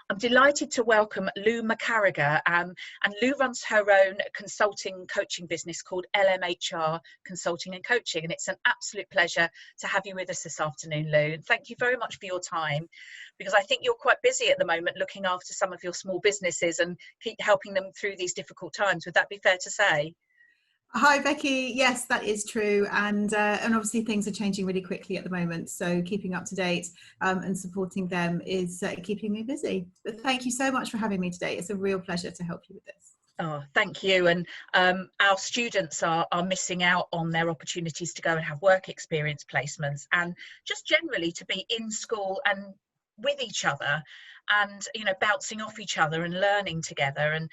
I'm delighted to welcome Lou McArragher, and Lou runs her own consulting coaching business called LMHR Consulting and Coaching, and it's an absolute pleasure to have you with us this afternoon, Lou. And thank you very much for your time, because I think you're quite busy at the moment looking after some of your small businesses and keep helping them through these difficult times. Would that be fair to say? Hi Becky, yes, that is true, and obviously things are changing really quickly at the moment, so keeping up to date and supporting them is keeping me busy. But thank you so much for having me today. It's a real pleasure to help you with this. Oh, thank you. And our students are missing out on their opportunities to go and have work experience placements, and just generally to be in school and with each other, and bouncing off each other and learning together. And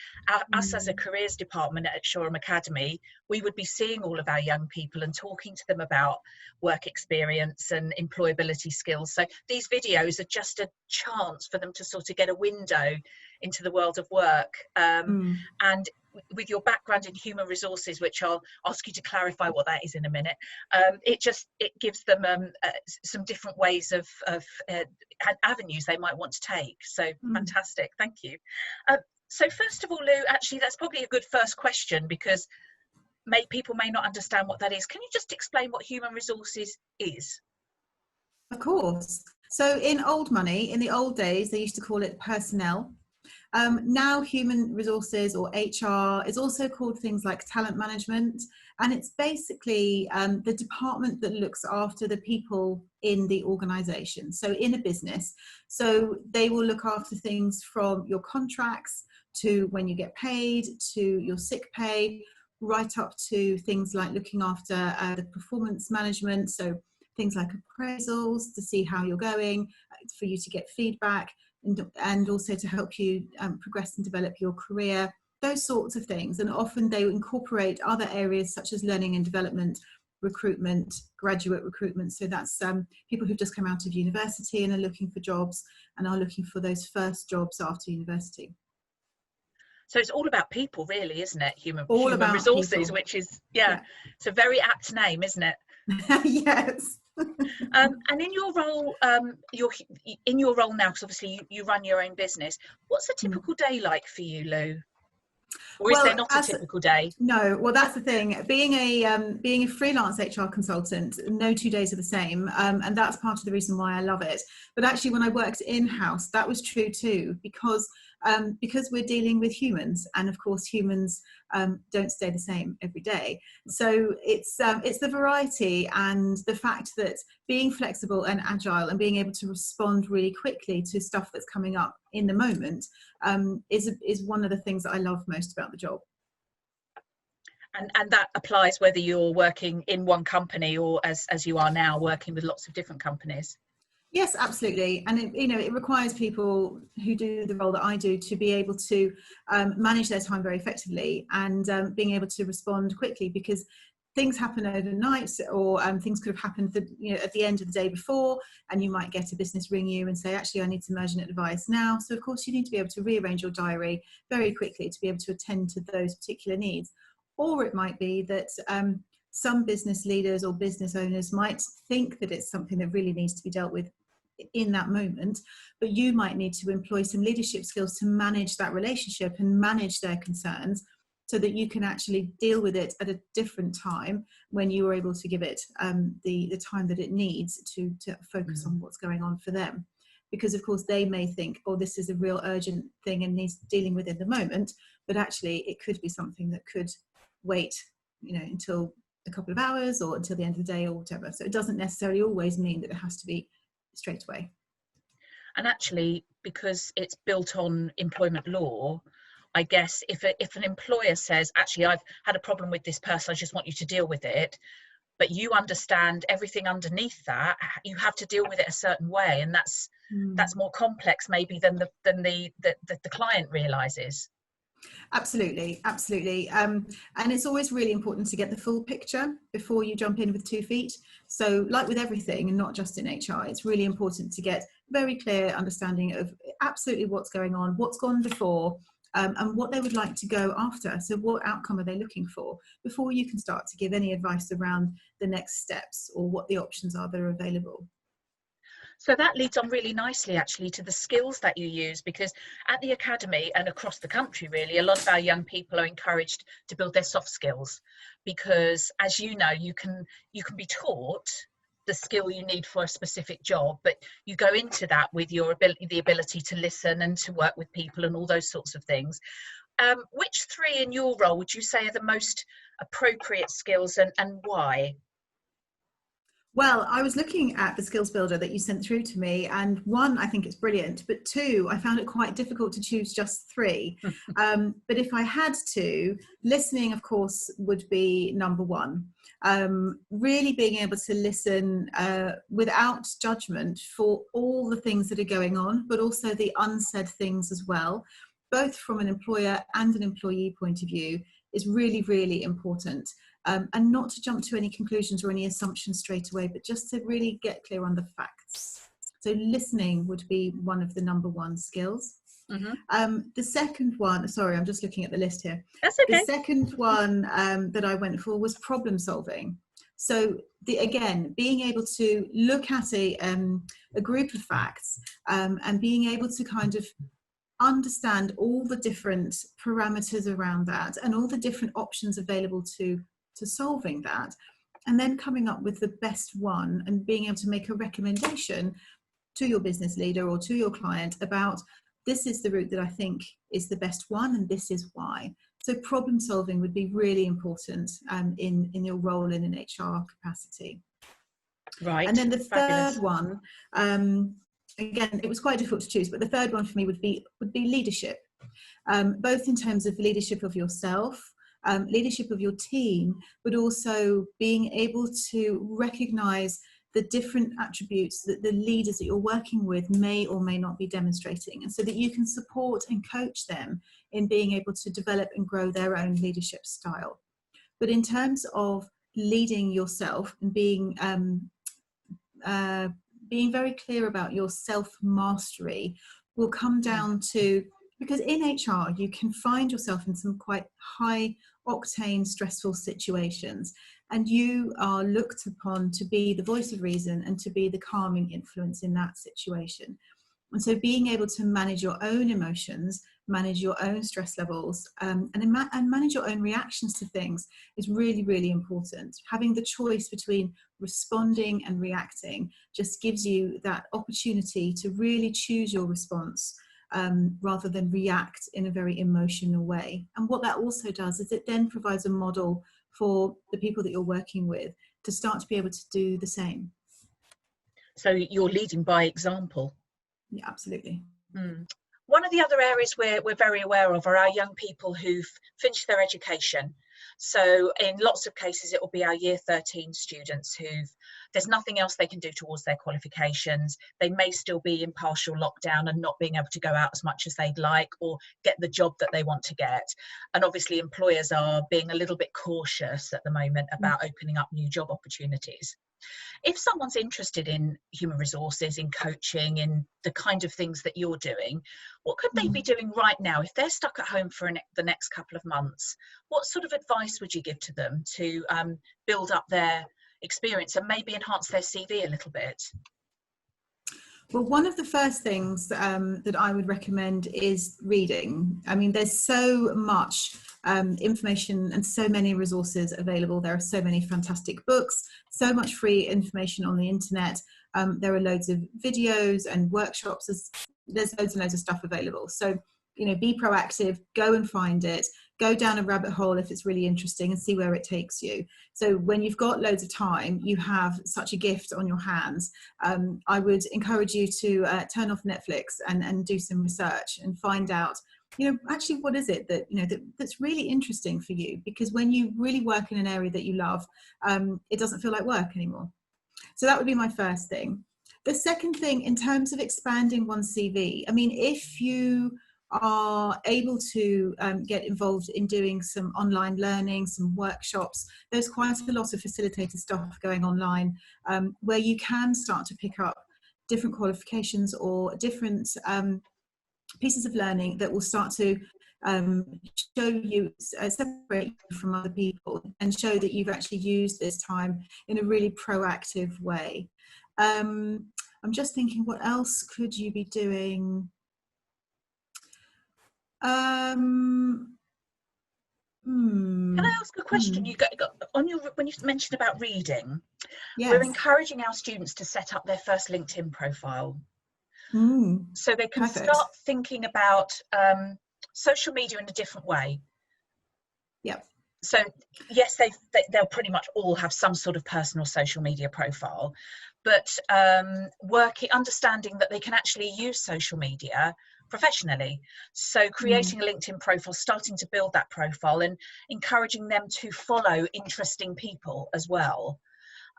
us as a careers department at Shoreham Academy, we would be seeing all of our young people and talking to them about work experience and employability skills. So these videos are just a chance for them to sort of get a window into the world of work. And with your background in human resources, which I'll ask you to clarify what that is in a minute, it gives them some different ways of avenues they might want to take. So fantastic, thank you. So first of all, Lou, actually that's probably a good first question, because people may not understand what that is. Can you just explain what human resources is? Of course. So in old money, in the old days, they used to call it personnel. Now human resources, or HR, is also called things like talent management, and it's basically the department that looks after the people in the organization, so in a business. So they will look after things from your contracts to when you get paid, to your sick pay, right up to things like looking after the performance management, so things like appraisals to see how you're going, for you to get feedback, and also to help you progress and develop your career, those sorts of things. And often they incorporate other areas such as learning and development, recruitment, graduate recruitment. So that's people who've just come out of university and are looking for jobs and are looking for those first jobs after university. So it's all about people, really, isn't it? Human resources, people. Which is, it's a very apt name, isn't it? Yes. And in your role, now, because obviously you run your own business, what's a typical day like for you, Lou? Or is there not a typical day? No, well, that's the thing. Being a freelance HR consultant, no 2 days are the same, and that's part of the reason why I love it. But actually, when I worked in-house, that was true too, because we're dealing with humans, and of course, humans don't stay the same every day. So it's the variety and the fact that being flexible and agile and being able to respond really quickly to stuff that's coming up in the moment is one of the things that I love most about the job. And that applies whether you're working in one company or as you are now, working with lots of different companies. Yes, absolutely. And it requires people who do the role that I do to be able to manage their time very effectively, and being able to respond quickly, because things happen overnight, or things could have happened at the end of the day before, and you might get a business ring you and say, actually, I need some urgent advice now. So of course you need to be able to rearrange your diary very quickly to be able to attend to those particular needs. Or it might be that some business leaders or business owners might think that it's something that really needs to be dealt with in that moment, but you might need to employ some leadership skills to manage that relationship and manage their concerns, so that you can actually deal with it at a different time when you are able to give it the time that it needs to focus on what's going on for them. Because of course they may think, oh, this is a real urgent thing and needs dealing with in the moment, but actually it could be something that could wait until a couple of hours or until the end of the day or whatever. So it doesn't necessarily always mean that it has to be straight away. And actually, because it's built on employment law, I guess if an employer says, actually, I've had a problem with this person, I just want you to deal with it, but you understand everything underneath that, you have to deal with it a certain way, and that's more complex maybe than the client realizes. Absolutely. And it's always really important to get the full picture before you jump in with 2 feet. So like with everything, and not just in HR, it's really important to get very clear understanding of absolutely what's going on, what's gone before, and what they would like to go after. So what outcome are they looking for before you can start to give any advice around the next steps or what the options are that are available. So that leads on really nicely actually to the skills that you use, because at the academy and across the country really, a lot of our young people are encouraged to build their soft skills, because as you know, you can be taught the skill you need for a specific job, but you go into that with your the ability to listen and to work with people and all those sorts of things. Which three in your role would you say are the most appropriate skills, and why? Well, I was looking at the skills builder that you sent through to me, and one, I think it's brilliant, but two, I found it quite difficult to choose just three. But if I had to, listening, of course, would be number one. Really being able to listen without judgment for all the things that are going on, but also the unsaid things as well, both from an employer and an employee point of view, is really, really important. And not to jump to any conclusions or any assumptions straight away, but just to really get clear on the facts. So listening would be one of the number one skills. Mm-hmm. The second one, sorry, I'm just looking at the list here. That's okay. The second one that I went for was problem solving. So again, being able to look at a group of facts and being able to kind of understand all the different parameters around that and all the different options available to solving that, and then coming up with the best one and being able to make a recommendation to your business leader or to your client about, this is the route that I think is the best one and this is why. So problem solving would be really important in your role in an HR capacity. Right. And then the Fabulous. third one, again, it was quite difficult to choose, but the third one for me would be leadership, both in terms of leadership of yourself, leadership of your team, but also being able to recognize the different attributes that the leaders that you're working with may or may not be demonstrating, and so that you can support and coach them in being able to develop and grow their own leadership style. But in terms of leading yourself and being very clear about your self-mastery will come down to, because in HR you can find yourself in some quite high octane stressful situations, and you are looked upon to be the voice of reason and to be the calming influence in that situation. And so being able to manage your own emotions, manage your own stress levels, and manage your own reactions to things is really, really important. Having the choice between responding and reacting just gives you that opportunity to really choose your response rather than react in a very emotional way. And what that also does is it then provides a model for the people that you're working with to start to be able to do the same. So you're leading by example. Yeah, absolutely. One of the other areas we're very aware of are our young people who've finished their education. So in lots of cases, it will be our year 13 students there's nothing else they can do towards their qualifications. They may still be in partial lockdown and not being able to go out as much as they'd like or get the job that they want to get. And obviously employers are being a little bit cautious at the moment about opening up new job opportunities. If someone's interested in human resources, in coaching, in the kind of things that you're doing, what could they be doing right now if they're stuck at home for the next couple of months? What sort of advice would you give to them to build up their experience and maybe enhance their CV a little bit? Well, one of the first things that I would recommend is reading. I mean, there's so much information and so many resources available. There are so many fantastic books, so much free information on the internet. There are loads of videos and workshops. There's loads and loads of stuff available. So, be proactive, go and find it, go down a rabbit hole if it's really interesting and see where it takes you. So when you've got loads of time, you have such a gift on your hands. I would encourage you to turn off Netflix and do some research and find out, actually what is it that, that's really interesting for you? Because when you really work in an area that you love, it doesn't feel like work anymore. So that would be my first thing. The second thing, in terms of expanding one's CV, I mean, if you are able to get involved in doing some online learning, some workshops, there's quite a lot of facilitated stuff going online where you can start to pick up different qualifications or different pieces of learning that will start to show you, separate you from other people and show that you've actually used this time in a really proactive way. I'm just thinking, what else could you be doing? Can I ask a question? You got on your, when you mentioned about reading, we're Yes. encouraging our students to set up their first LinkedIn profile, so they can Perfect. start thinking about social media in a different way. Yep. So yes, they'll pretty much all have some sort of personal social media profile, but understanding that they can actually use social media professionally. So creating a LinkedIn profile, starting to build that profile, and encouraging them to follow interesting people as well.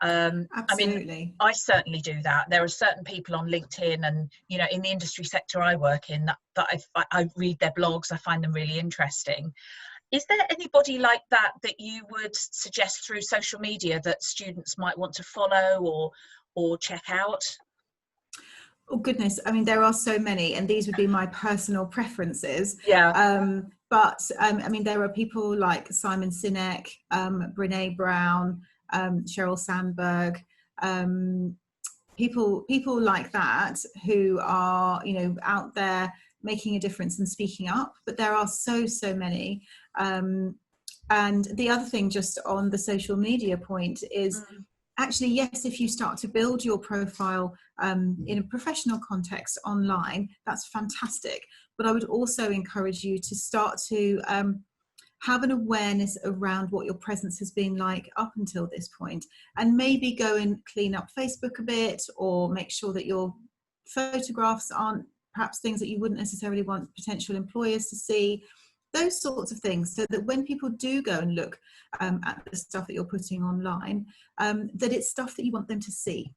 Absolutely. I certainly do that. There are certain people on LinkedIn, and in the industry sector I work in, that I read their blogs. I find them really interesting. Is there anybody like that you would suggest through social media that students might want to follow or check out? Oh goodness, I mean, there are so many, and these would be my personal preferences. Yeah. But I mean, there are people like Simon Sinek, Brene Brown, Sheryl Sandberg, people like that who are, out there making a difference and speaking up. But there are so many. And the other thing, just on the social media point, is actually, yes, if you start to build your profile in a professional context online, that's fantastic. But I would also encourage you to start to have an awareness around what your presence has been like up until this point, and maybe go and clean up Facebook a bit, or make sure that your photographs aren't perhaps things that you wouldn't necessarily want potential employers to see. Those sorts of things, so that when people do go and look at the stuff that you're putting online, that it's stuff that you want them to see.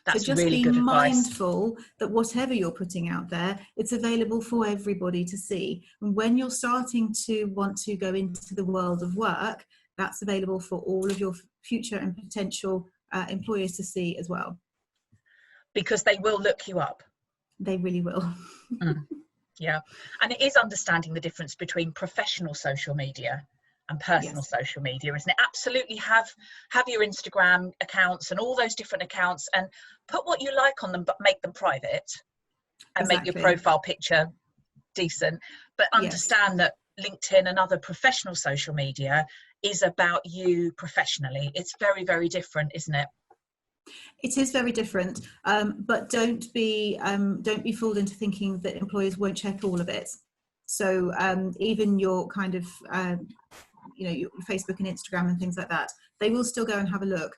That's so just really be good advice. mindful that whatever you're putting out there, it's available for everybody to see. And when you're starting to want to go into the world of work, that's available for all of your future and potential employers to see as well. Because they will look you up. They really will. Yeah. And it is understanding the difference between professional social media and personal social media, isn't it? Absolutely. Have your Instagram accounts and all those different accounts, and put what you like on them, but make them private, and make your profile picture decent. But understand that LinkedIn and other professional social media is about you professionally. It's very, very different, isn't it? It is very different, but don't be fooled into thinking that employers won't check all of it. So even your kind of your Facebook and Instagram and things like that, they will still go and have a look.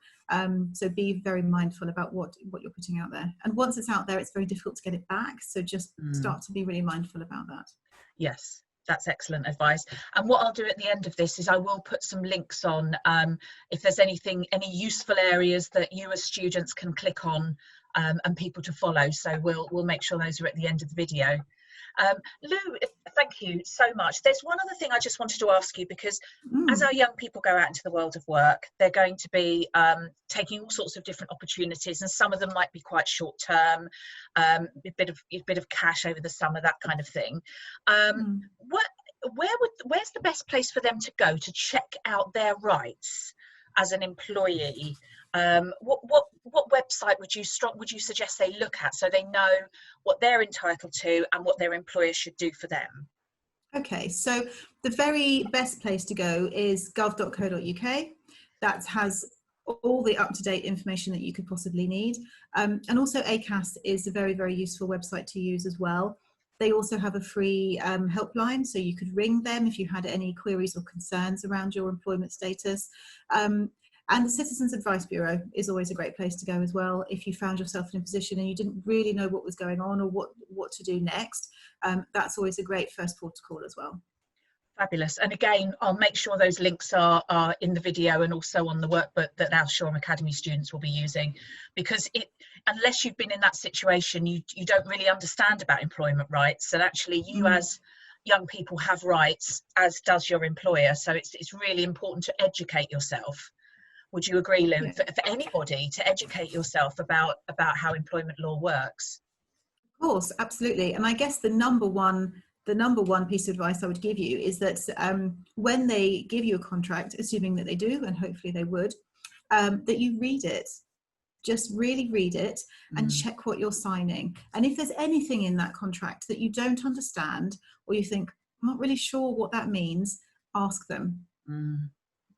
So be very mindful about what you're putting out there. And once it's out there, it's very difficult to get it back. So just start to be really mindful about that. Yes. That's excellent advice. And what I'll do at the end of this is I will put some links on if there's any useful areas that you as students can click on and people to follow. So we'll make sure those are at the end of the video. Lou, thank you so much. There's one other thing I just wanted to ask you, because as our young people go out into the world of work, they're going to be taking all sorts of different opportunities, and some of them might be quite short term, a bit of cash over the summer, that kind of thing. Where's the best place for them to go to check out their rights as an employee? What website would you suggest they look at, so they know what they're entitled to and what their employer should do for them? Okay, so the very best place to go is gov.co.uk. That has all the up-to-date information that you could possibly need. And also ACAS is a very, very useful website to use as well. They also have a free helpline, so you could ring them if you had any queries or concerns around your employment status. And the Citizens Advice Bureau is always a great place to go as well if you found yourself in a position and you didn't really know what was going on or what to do next. That's always a great first port of call as well. Fabulous. And again, I'll make sure those links are in the video and also on the workbook that our Shoreham Academy students will be using, because unless you've been in that situation, you don't really understand about employment rights. And actually you as young people have rights, as does your employer. So it's really important to educate yourself. Would you agree, Lou? Yeah. For anybody to educate yourself about how employment law works? Of course, absolutely. And I guess the number one piece of advice I would give you is that when they give you a contract, assuming that they do, and hopefully they would, that you read it. just really read it and check what you're signing. And if there's anything in that contract that you don't understand, or you think, I'm not really sure what that means, ask them.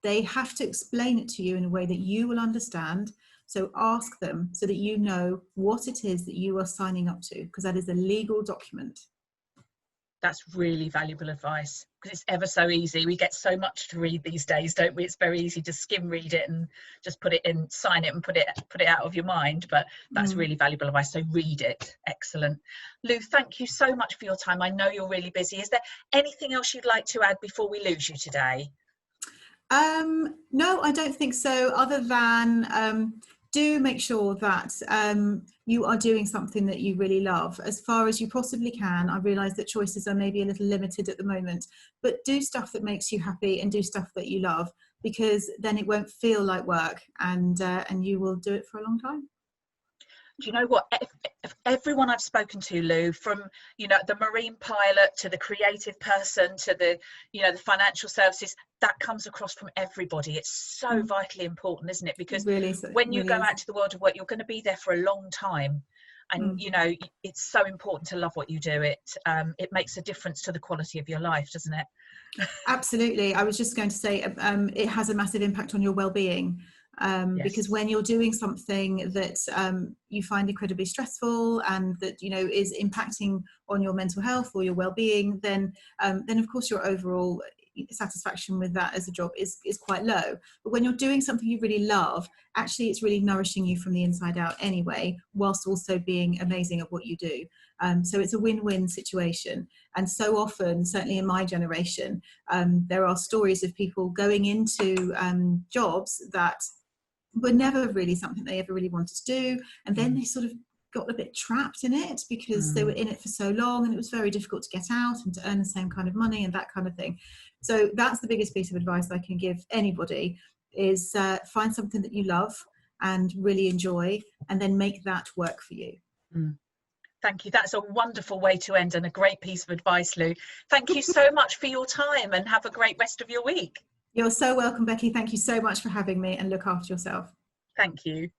They have to explain it to you in a way that you will understand. So ask them so that you know what it is that you are signing up to, because that is a legal document. That's really valuable advice, because it's ever so easy. We get so much to read these days, don't we? It's very easy to skim read it and just put it in, sign it and put it out of your mind. But that's really valuable advice. So read it. Excellent. Lou, thank you so much for your time. I know you're really busy. Is there anything else you'd like to add before we lose you today? No, I don't think so, other than do make sure that you are doing something that you really love as far as you possibly can. I realise that choices are maybe a little limited at the moment, but do stuff that makes you happy and do stuff that you love, because then it won't feel like work, and you will do it for a long time. Do you know what? Everyone I've spoken to, Lou, from, you know, the marine pilot to the creative person to the, you know, the financial services, that comes across from everybody. It's so vitally important, isn't it? Because when you go out to the world of work, you're going to be there for a long time. And, you know, it's so important to love what you do. It makes a difference to the quality of your life, doesn't it? Absolutely. I was just going to say it has a massive impact on your well-being. Because when you're doing something that you find incredibly stressful and that, you know, is impacting on your mental health or your well-being, then of course your overall satisfaction with that as a job is quite low. But when you're doing something you really love, actually it's really nourishing you from the inside out anyway, whilst also being amazing at what you do. So it's a win-win situation. And so often, certainly in my generation, there are stories of people going into jobs that were never really something they ever really wanted to do, and then they sort of got a bit trapped in it because they were in it for so long, and it was very difficult to get out and to earn the same kind of money and that kind of thing. So that's the biggest piece of advice I can give anybody, is find something that you love and really enjoy, and then make that work for you. Thank you. That's a wonderful way to end, and a great piece of advice, Lou. Thank you so much for your time, and have a great rest of your week. You're so welcome, Becky. Thank you so much for having me, and look after yourself. Thank you.